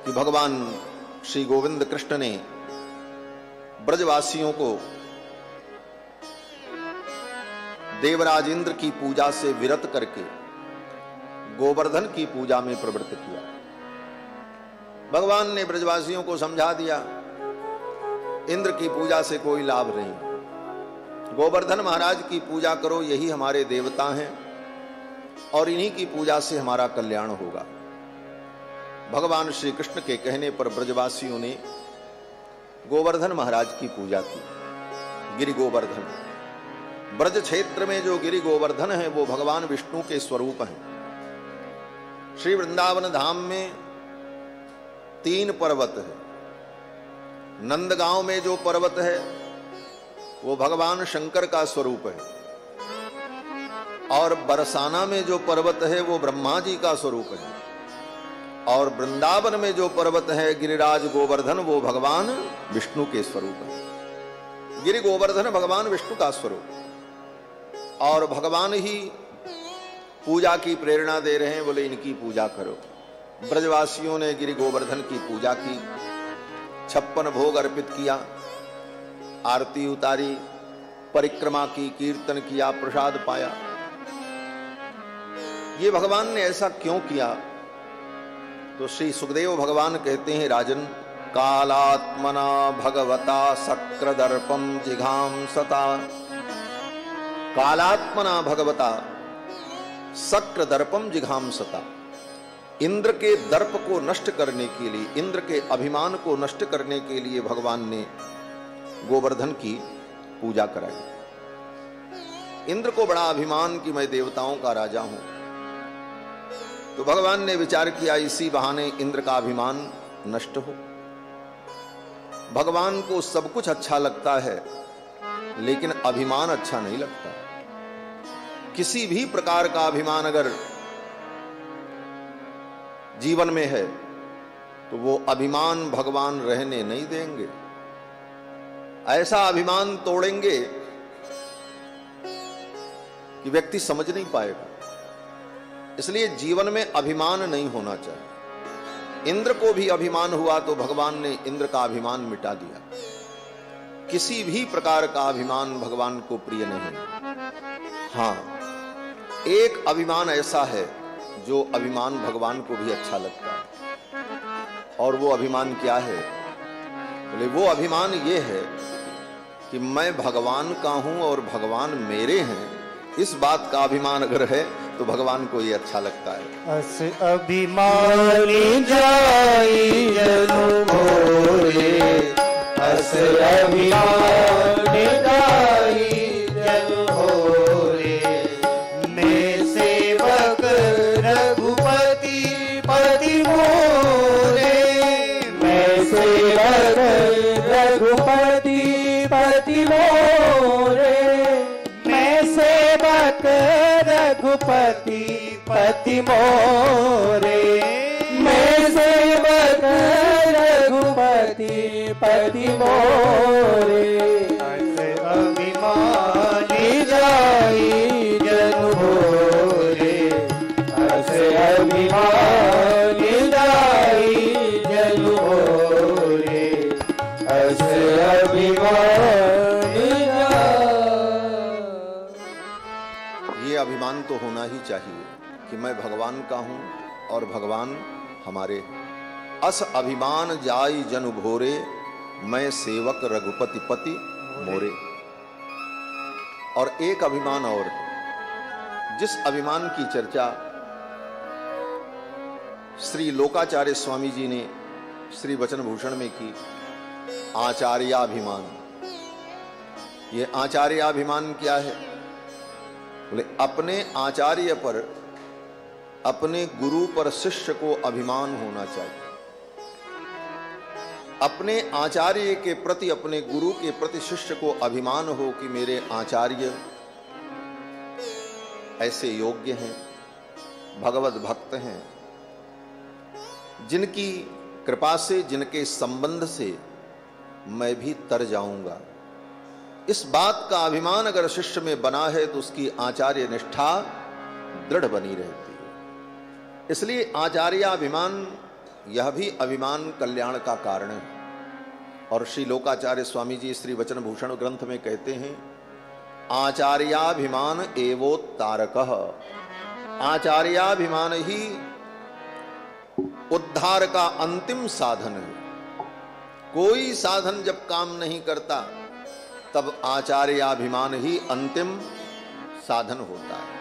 कि भगवान श्री गोविंद कृष्ण ने ब्रजवासियों को देवराज इंद्र की पूजा से विरत करके गोवर्धन की पूजा में प्रवृत्त किया। भगवान ने ब्रजवासियों को समझा दिया, इंद्र की पूजा से कोई लाभ नहीं, गोवर्धन महाराज की पूजा करो, यही हमारे देवता हैं और इन्हीं की पूजा से हमारा कल्याण होगा। भगवान श्री कृष्ण के कहने पर ब्रजवासियों ने गोवर्धन महाराज की पूजा की। गिरि गोवर्धन, ब्रज क्षेत्र में जो गिरि गोवर्धन है वो भगवान विष्णु के स्वरूप हैं। श्री वृंदावन धाम में 3 पर्वत है। नंदगांव में जो पर्वत है वो भगवान शंकर का स्वरूप है, और बरसाना में जो पर्वत है वो ब्रह्मा जी का स्वरूप है, और वृंदावन में जो पर्वत है गिरिराज गोवर्धन वो भगवान विष्णु के स्वरूप है। गिरि गोवर्धन भगवान विष्णु का स्वरूप, और भगवान ही पूजा की प्रेरणा दे रहे हैं, बोले इनकी पूजा करो। ब्रजवासियों ने गिरि गोवर्धन की पूजा की, 56 भोग अर्पित किया, आरती उतारी, परिक्रमा की, कीर्तन किया, प्रसाद पाया। ये भगवान ने ऐसा क्यों किया? तो श्री सुखदेव भगवान कहते हैं, राजन, कालात्मना भगवता शक्रदर्पम जिघांसता। कालात्मना भगवता शक्रदर्पम जिघांसता। इंद्र के दर्प को नष्ट करने के लिए, इंद्र के अभिमान को नष्ट करने के लिए भगवान ने गोवर्धन की पूजा कराई। इंद्र को बड़ा अभिमान कि मैं देवताओं का राजा हूं, तो भगवान ने विचार किया इसी बहाने इंद्र का अभिमान नष्ट हो। भगवान को सब कुछ अच्छा लगता है लेकिन अभिमान अच्छा नहीं लगता। किसी भी प्रकार का अभिमान अगर जीवन में है तो वो अभिमान भगवान रहने नहीं देंगे। ऐसा अभिमान तोड़ेंगे कि व्यक्ति समझ नहीं पाएगा। इसलिए जीवन में अभिमान नहीं होना चाहिए। इंद्र को भी अभिमान हुआ तो भगवान ने इंद्र का अभिमान मिटा दिया। किसी भी प्रकार का अभिमान भगवान को प्रिय नहीं। हां, एक अभिमान ऐसा है जो अभिमान भगवान को भी अच्छा लगता है, और वो अभिमान क्या है? बोले वो अभिमान ये है कि मैं भगवान का हूं और भगवान मेरे हैं। इस बात का अभिमान अगर है तो भगवान को ये अच्छा लगता है। अस अभिमानी जाई जनु मोरे, अस अभिमानी जाई जनु मोरे, मैं सेवक रघुपति पति मोरे, मैं सेवक रघुपति पति मोरे, मैं सेवक रघुपति पति मोरे, मैं सेवक रघुपति पति मोरे। ऐसे अभिमानी जाई जनु मोरे, ऐसे अभिमानी जाई जनु मोरे, ऐसे अभिमानी ये अभिमान तो होना ही चाहिए कि मैं भगवान का हूं और भगवान हमारे हैं। अस अभिमान जाई जनु भोरे, मैं सेवक रघुपति पति मोरे। और एक अभिमान और है, जिस अभिमान की चर्चा श्री लोकाचार्य स्वामी जी ने श्री वचन भूषण में की, आचार्याभिमान। ये आचार्याभिमान क्या है? बोले अपने आचार्य पर, अपने गुरु पर शिष्य को अभिमान होना चाहिए। अपने आचार्य के प्रति, अपने गुरु के प्रति शिष्य को अभिमान हो कि मेरे आचार्य ऐसे योग्य हैं, भगवत भक्त हैं, जिनकी कृपा से, जिनके संबंध से मैं भी तर जाऊंगा। इस बात का अभिमान अगर शिष्य में बना है तो उसकी आचार्य निष्ठा दृढ़ बनी रहती है। इसलिए आचार्याभिमान यह भी अभिमान कल्याण का कारण है। और श्री लोकाचार्य स्वामी जी श्री वचन भूषण ग्रंथ में कहते हैं, आचार्याभिमान एवोत्तारकः, आचार्याभिमान ही उद्धार का अंतिम साधन है। कोई साधन जब काम नहीं करता तब आचार्याभिमान ही अंतिम साधन होता है।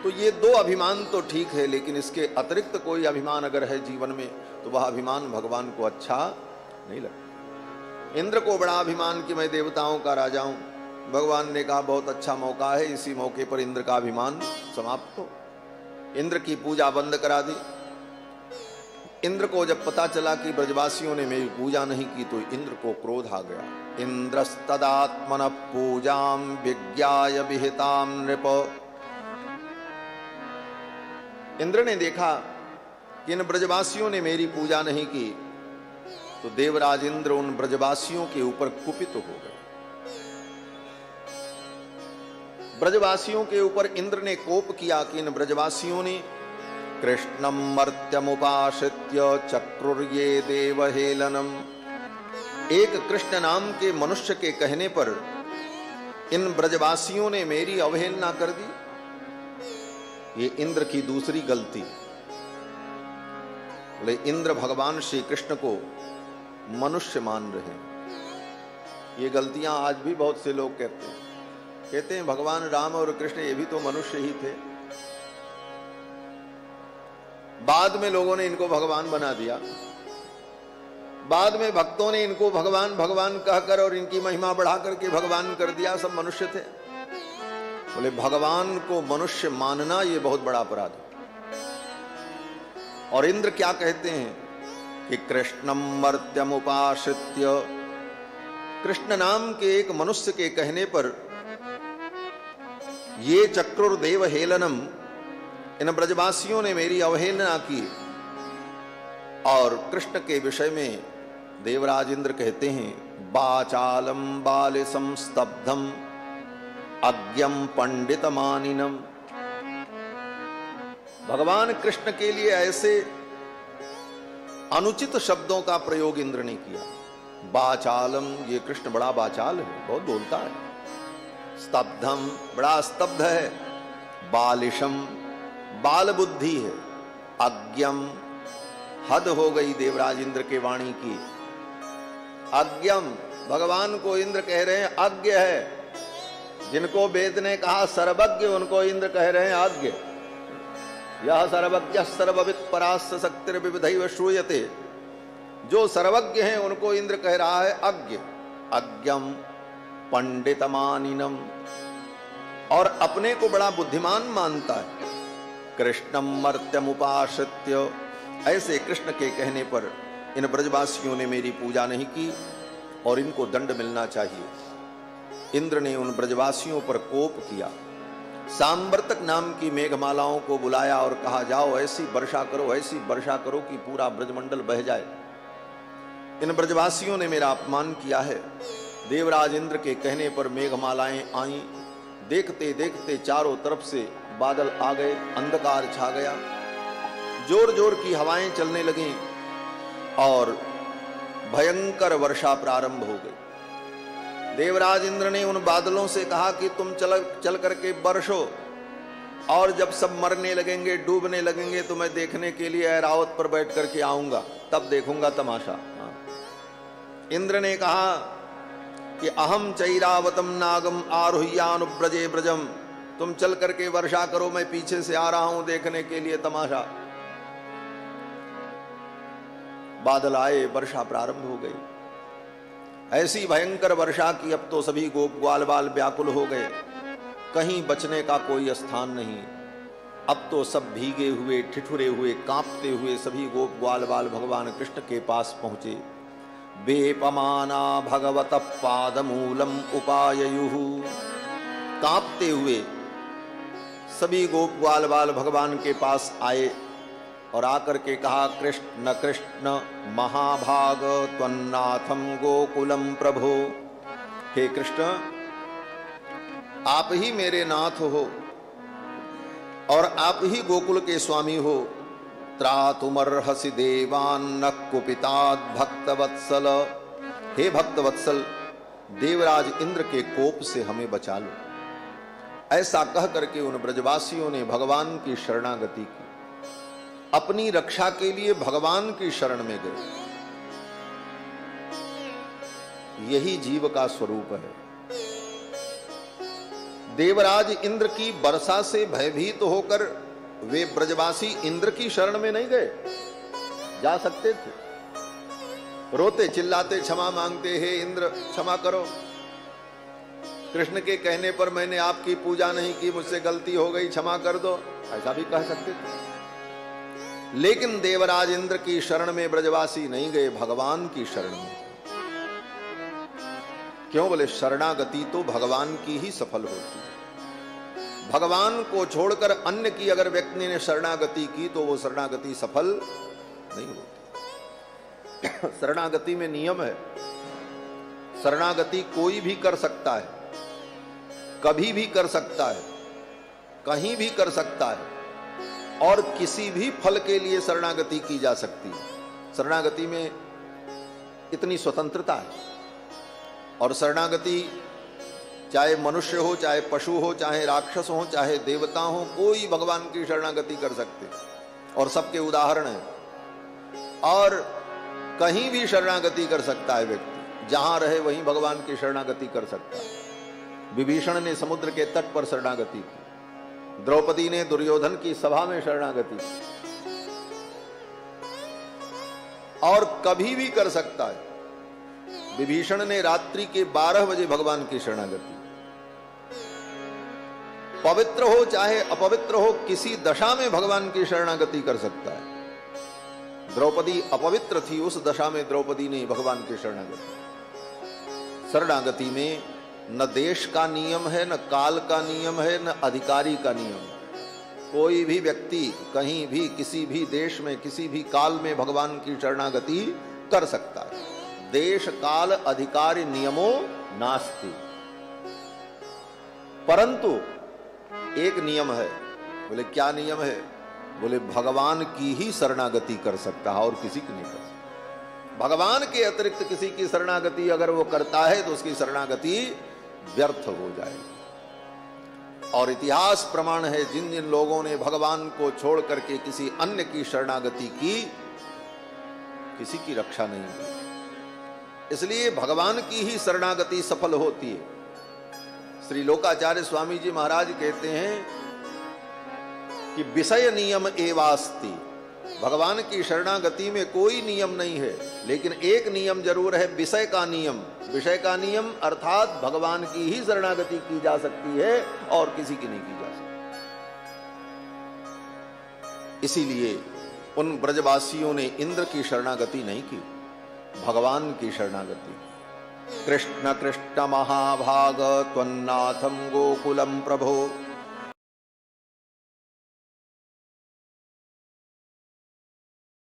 तो ये दो अभिमान तो ठीक है, लेकिन इसके अतिरिक्त कोई अभिमान अगर है जीवन में तो वह अभिमान भगवान को अच्छा नहीं लगता। इंद्र को बड़ा अभिमान कि मैं देवताओं का राजा हूं। भगवान ने कहा बहुत अच्छा मौका है, इसी मौके पर इंद्र का अभिमान समाप्त हो। इंद्र की पूजा बंद करा दी। इंद्र को जब पता चला कि ब्रजवासियों ने मेरी पूजा नहीं की तो इंद्र को क्रोध आ गया। इंद्रस्तदात्मन पूजाम विज्ञाय विहिताम नृप। इंद्र ने देखा कि इन ब्रजवासियों ने मेरी पूजा नहीं की तो देवराज इंद्र उन ब्रजवासियों के ऊपर कुपित हो गए। ब्रजवासियों के ऊपर इंद्र ने कोप किया कि इन ब्रजवासियों ने कृष्णम मर्त्यमुपाश्रित्य चक्रुर्ये देवहेलनम, एक कृष्ण नाम के मनुष्य के कहने पर इन ब्रजवासियों ने मेरी अवहेलना कर दी। ये इंद्र की दूसरी गलती। बोले इंद्र भगवान श्री कृष्ण को मनुष्य मान रहे हैं। ये गलतियां आज भी बहुत से लोग कहते हैं भगवान राम और कृष्ण ये भी तो मनुष्य ही थे। बाद में लोगों ने इनको भगवान बना दिया। बाद में भक्तों ने इनको भगवान भगवान कहकर और इनकी महिमा बढ़ा करके भगवान कर दिया। सब मनुष्य थे। बोले भगवान को मनुष्य मानना ये बहुत बड़ा अपराध है। और इंद्र क्या कहते हैं कि कृष्णम मर्त्यमुपाश्रित्य, कृष्ण नाम के एक मनुष्य के कहने पर ये चक्रुर्देव हेलनम, इन ब्रजवासियों ने मेरी अवहेलना की। और कृष्ण के विषय में देवराज इंद्र कहते हैं बाचालम बालिसम स्तब्धम अज्ञम पंडित मानिनम। भगवान कृष्ण के लिए ऐसे अनुचित शब्दों का प्रयोग इंद्र ने किया। बाचालम, ये कृष्ण बड़ा बाचाल है, बहुत बोलता है। स्तब्धम, बड़ा स्तब्ध है। बालिशम, बाल बुद्धि है। अज्ञम, हद हो गई देवराज इंद्र के वाणी की। अज्ञम, भगवान को इंद्र कह रहे हैं अज्ञ है। जिनको वेद ने कहा सर्वज्ञ, उनको इंद्र कह रहे हैं अज्ञ। यह सर्वज्ञ सर्वविद परास्य शक्तिर्विविधैव श्रूयते, जो सर्वज्ञ हैं उनको इंद्र कह रहा है अज्ञ। अज्ञम पंडितमानिनम, और अपने को बड़ा बुद्धिमान मानता है। कृष्णम मर्त्यमुपाश्रित्य, ऐसे कृष्ण के कहने पर इन ब्रजवासियों ने मेरी पूजा नहीं की और इनको दंड मिलना चाहिए। इंद्र ने उन ब्रजवासियों पर कोप किया। सांवर्तक नाम की मेघमालाओं को बुलाया और कहा जाओ ऐसी वर्षा करो, ऐसी वर्षा करो कि पूरा ब्रजमंडल बह जाए। इन ब्रजवासियों ने मेरा अपमान किया है। देवराज इंद्र के कहने पर मेघमालाएं आईं। देखते देखते चारों तरफ से बादल आ गए, अंधकार छा गया, जोर जोर की हवाएं चलने लगीं और भयंकर वर्षा प्रारंभ हो गई। देवराज इंद्र ने उन बादलों से कहा कि तुम चल करके बरसो, और जब सब मरने लगेंगे, डूबने लगेंगे तो मैं देखने के लिए ऐरावत पर बैठ करके आऊंगा, तब देखूंगा तमाशा। इंद्र ने कहा कि अहम चैरावतम नागम आरुह्यानुब्रजे ब्रजम, तुम चल करके वर्षा करो, मैं पीछे से आ रहा हूं देखने के लिए तमाशा। बादल आए, वर्षा प्रारंभ हो गई। ऐसी भयंकर वर्षा की अब तो सभी गोप ग्वाल बाल व्याकुल हो गए, कहीं बचने का कोई स्थान नहीं। अब तो सब भीगे हुए, ठिठुरे हुए, कांपते हुए सभी गोप ग्वाल बाल भगवान कृष्ण के पास पहुंचे। वेपमाना भगवत पादमूलम उपाययुः, कांपते हुए सभी गोप ग्वाल बाल भगवान के पास आए और आकर के कहा कृष्ण कृष्ण महाभाग त्वन्नाथम गोकुलम प्रभो। हे कृष्ण, आप ही मेरे नाथ हो और आप ही गोकुल के स्वामी हो। त्रातुमर्हसि देवान्न कुपितात् भक्तवत्सल। हे भक्तवत्सल, देवराज इंद्र के कोप से हमें बचा लो। ऐसा कह करके उन ब्रजवासियों ने भगवान की शरणागति की, अपनी रक्षा के लिए भगवान की शरण में गए। यही जीव का स्वरूप है। देवराज इंद्र की वर्षा से भयभीत होकर वे ब्रजवासी इंद्र की शरण में नहीं गए, जा सकते थे। रोते चिल्लाते क्षमा मांगते, हे इंद्र क्षमा करो, कृष्ण के कहने पर मैंने आपकी पूजा नहीं की, मुझसे गलती हो गई, क्षमा कर दो, ऐसा भी कह सकते थे। लेकिन देवराज इंद्र की शरण में ब्रजवासी नहीं गए, भगवान की शरण में। क्यों? बोले शरणागति तो भगवान की ही सफल होती है। भगवान को छोड़कर अन्य की अगर व्यक्ति ने शरणागति की तो वो शरणागति सफल नहीं होती। शरणागति में नियम है, शरणागति कोई भी कर सकता है, कभी भी कर सकता है, कहीं भी कर सकता है, और किसी भी फल के लिए शरणागति की जा सकती है। शरणागति में इतनी स्वतंत्रता है। और शरणागति चाहे मनुष्य हो, चाहे पशु हो, चाहे राक्षस हो, चाहे देवता हो, कोई भगवान की शरणागति कर सकते और सबके उदाहरण है। और कहीं भी शरणागति कर सकता है व्यक्ति, जहां रहे वहीं भगवान की शरणागति कर सकता है। विभीषण ने समुद्र के तट पर शरणागति की, द्रौपदी ने दुर्योधन की सभा में शरणागति की, और कभी भी कर सकता है। विभीषण ने रात्रि के 12 बजे भगवान की शरणागति। पवित्र हो चाहे अपवित्र हो, किसी दशा में भगवान की शरणागति कर सकता है। द्रौपदी अपवित्र थी, उस दशा में द्रौपदी ने भगवान की शरणागति। शरणागति में न देश का नियम है, न काल का नियम है, न अधिकारी का नियम। कोई भी व्यक्ति कहीं भी, किसी भी देश में, किसी भी काल में भगवान की शरणागति कर सकता है। देश काल अधिकारी नियमो नास्ति। परंतु एक नियम है। बोले क्या नियम है? बोले भगवान की ही शरणागति कर सकता है और किसी की नहीं कर सकता। भगवान के अतिरिक्त किसी की शरणागति अगर वो करता है तो उसकी शरणागति व्यर्थ हो जाएगी। और इतिहास प्रमाण है, जिन जिन लोगों ने भगवान को छोड़ करके किसी अन्य की शरणागति की, किसी की रक्षा नहीं की। इसलिए भगवान की ही शरणागति सफल होती है। श्री लोकाचार्य स्वामी जी महाराज कहते हैं कि विषय नियम एवास्ति। भगवान की शरणागति में कोई नियम नहीं है, लेकिन एक नियम जरूर है, विषय का नियम। विषय का नियम अर्थात भगवान की ही शरणागति की जा सकती है और किसी की नहीं की जा सकती। इसीलिए उन ब्रजवासियों ने इंद्र की शरणागति नहीं की, भगवान की शरणागति। कृष्ण कृष्ण महाभाग त्वन्नाथम गोकुलम प्रभो